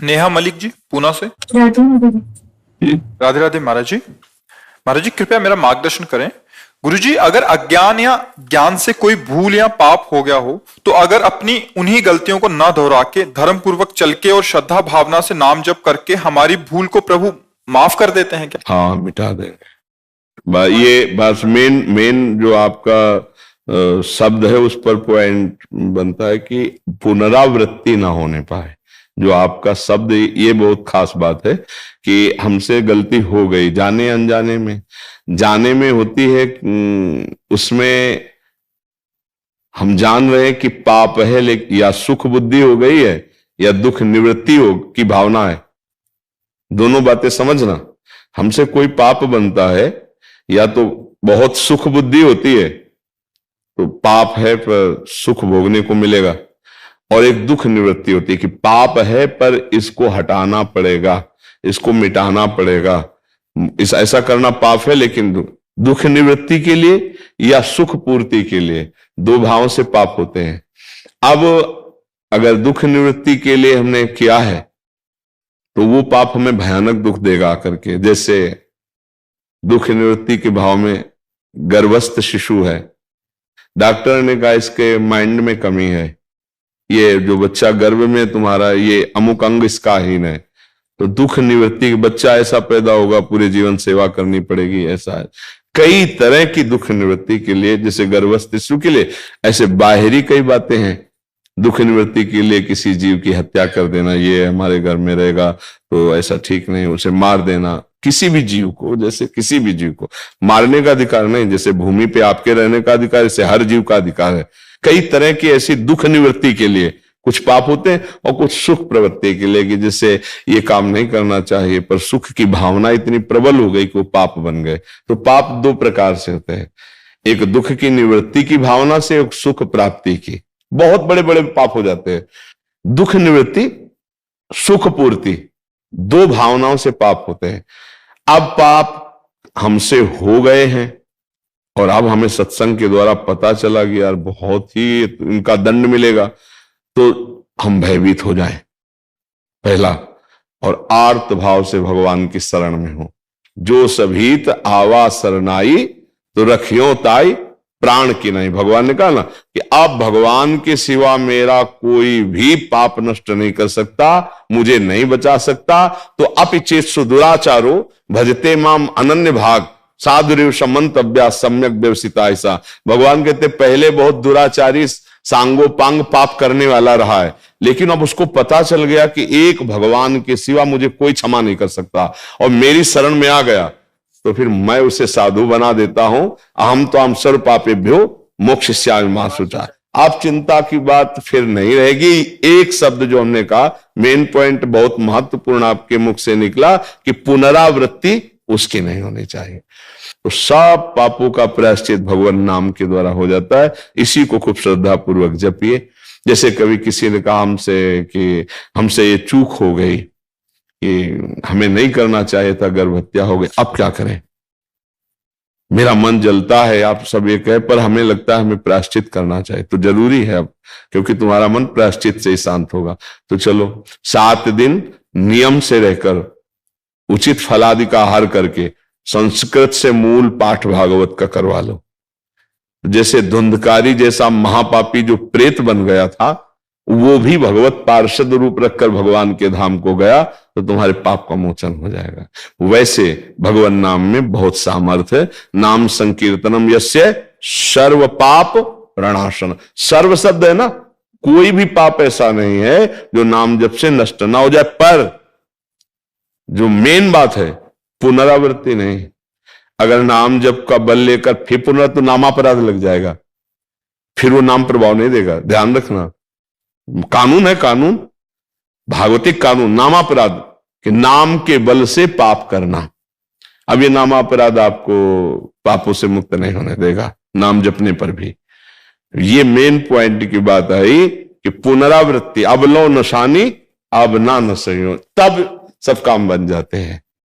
नेहा मलिक जी पूना से। राधे राधे महाराज जी। महाराज जी कृपया मेरा मार्गदर्शन करें। गुरु जी, अगर अज्ञान या ज्ञान से कोई भूल या पाप हो गया हो तो अगर अपनी उन्हीं गलतियों को न दोहरा के धर्म पूर्वक चल के और श्रद्धा भावना से नाम जप करके हमारी भूल को प्रभु माफ कर देते हैं क्या? हाँ, मिटा देंगे। ये बस मेन मेन जो आपका शब्द है उस पर पॉइंट बनता है कि पुनरावृत्ति ना होने पाए। जो आपका शब्द, ये बहुत खास बात है कि हमसे गलती हो गई जाने अनजाने में। जाने में होती है, उसमें हम जान रहे हैं कि पाप है, लेकिन या सुख बुद्धि हो गई है या दुख निवृत्ति हो की भावना है। दोनों बातें समझना। हमसे कोई पाप बनता है या तो बहुत सुख बुद्धि होती है तो पाप है पर सुख भोगने को मिलेगा, और एक दुख निवृत्ति होती है कि पाप है पर इसको हटाना पड़ेगा, इसको मिटाना पड़ेगा। ऐसा करना पाप है, लेकिन दुख निवृत्ति के लिए या सुख पूर्ति के लिए दो भावों से पाप होते हैं। अब अगर दुख निवृत्ति के लिए हमने किया है तो वो पाप हमें भयानक दुख देगा आकर के। जैसे दुख निवृत्ति के भाव में गर्भस्थ शिशु है, डॉक्टर ने कहा इसके माइंड में कमी है, ये जो बच्चा गर्भ में तुम्हारा ये अमुक अंग इसका हीन है, तो दुख निवृत्ति बच्चा ऐसा पैदा होगा पूरे जीवन सेवा करनी पड़ेगी। ऐसा है कई तरह की दुख निवृत्ति के लिए, जैसे गर्भस्थ शिशु के लिए ऐसे बाहरी कई बातें हैं। दुख निवृत्ति के लिए किसी जीव की हत्या कर देना, ये हमारे घर में रहेगा तो ऐसा ठीक नहीं, उसे मार देना। किसी भी जीव को, जैसे किसी भी जीव को मारने का अधिकार नहीं, जैसे भूमि पे आपके रहने का अधिकार, ऐसे हर जीव का अधिकार है। कई तरह की ऐसी दुख निवृत्ति के लिए कुछ पाप होते हैं और कुछ सुख प्रवृत्ति के लिए, कि जिससे ये काम नहीं करना चाहिए पर सुख की भावना इतनी प्रबल हो गई कि वो पाप बन गए। तो पाप दो प्रकार से होते हैं, एक दुख की निवृत्ति की भावना से, एक सुख प्राप्ति की। बहुत बड़े बड़े पाप हो जाते हैं। दुख निवृत्ति, सुख पूर्ति, दो भावनाओं से पाप होते हैं। अब पाप हमसे हो गए हैं और अब हमें सत्संग के द्वारा पता चला कि यार बहुत ही इनका दंड मिलेगा, तो हम भयभीत हो जाएं पहला, और आर्त भाव से भगवान की शरण में हो। जो सभीत आवा शरणाई तो रखियो ताई प्राण की नहीं। भगवान ने कहा ना कि अब भगवान के सिवा मेरा कोई भी पाप नष्ट नहीं कर सकता, मुझे नहीं बचा सकता। तो अपिचेत्सु दुराचारो भजते माम अनन्य भाग साधुरेव समंतव्या सम्यक व्यवसिता। ऐसा भगवान कहते पहले बहुत दुराचारी सांगोपांग पाप करने वाला रहा है, लेकिन अब उसको पता चल गया कि एक भगवान के सिवा मुझे कोई क्षमा नहीं कर सकता, और मेरी शरण में आ गया तो फिर मैं उसे साधु बना देता हूं। अहम तो हम सर्व पापेभ्यो मोक्षयिष्यामि मा शुचा। आप चिंता की बात फिर नहीं रहेगी। एक शब्द जो हमने कहा, मेन पॉइंट बहुत महत्वपूर्ण आपके मुख से निकला कि पुनरावृत्ति उसकी नहीं होनी चाहिए। तो सब पापों का प्रायश्चित भगवान नाम के द्वारा हो जाता है। इसी को खूब श्रद्धा पूर्वक जपिए। जैसे कभी किसी ने कहा हमसे कि हमसे ये चूक हो गई कि हमें नहीं करना चाहिए था, गर्भ हत्या हो गई, अब क्या करें? मेरा मन जलता है, आप सब ये कहे, पर हमें लगता है हमें प्रायश्चित करना चाहिए। तो जरूरी है अब, क्योंकि तुम्हारा मन प्रायश्चित से ही शांत होगा। तो चलो 7 दिन नियम से रहकर उचित फलादि का आहार करके संस्कृत से मूल पाठ भागवत का करवा लो। जैसे धुंधकारी जैसा महापापी जो प्रेत बन गया था, वो भी भगवत पार्षद रूप रखकर भगवान के धाम को गया, तो तुम्हारे पाप का मोचन हो जाएगा। वैसे भगवान नाम में बहुत सामर्थ्य है। नाम संकीर्तनम यस्य सर्व पाप प्रणाशन। सर्व शब्द है ना, कोई भी पाप ऐसा नहीं है जो नाम जप से नष्ट ना हो जाए, पर जो मेन बात है पुनरावृत्ति नहीं। अगर नाम जप का बल लेकर फिर पुनः, तो नामापराध लग जाएगा, फिर वो नाम प्रभाव नहीं देगा। ध्यान रखना, कानून है, कानून भागवतिक कानून, नामापराध कि नाम के बल से पाप करना। अब ये नामापराध आपको पापों से मुक्त नहीं होने देगा नाम जपने पर भी। ये मेन पॉइंट की बात आई कि पुनरावृत्ति, अब लो नशानी अब ना नशयो, तब सब काम बन जाते हैं।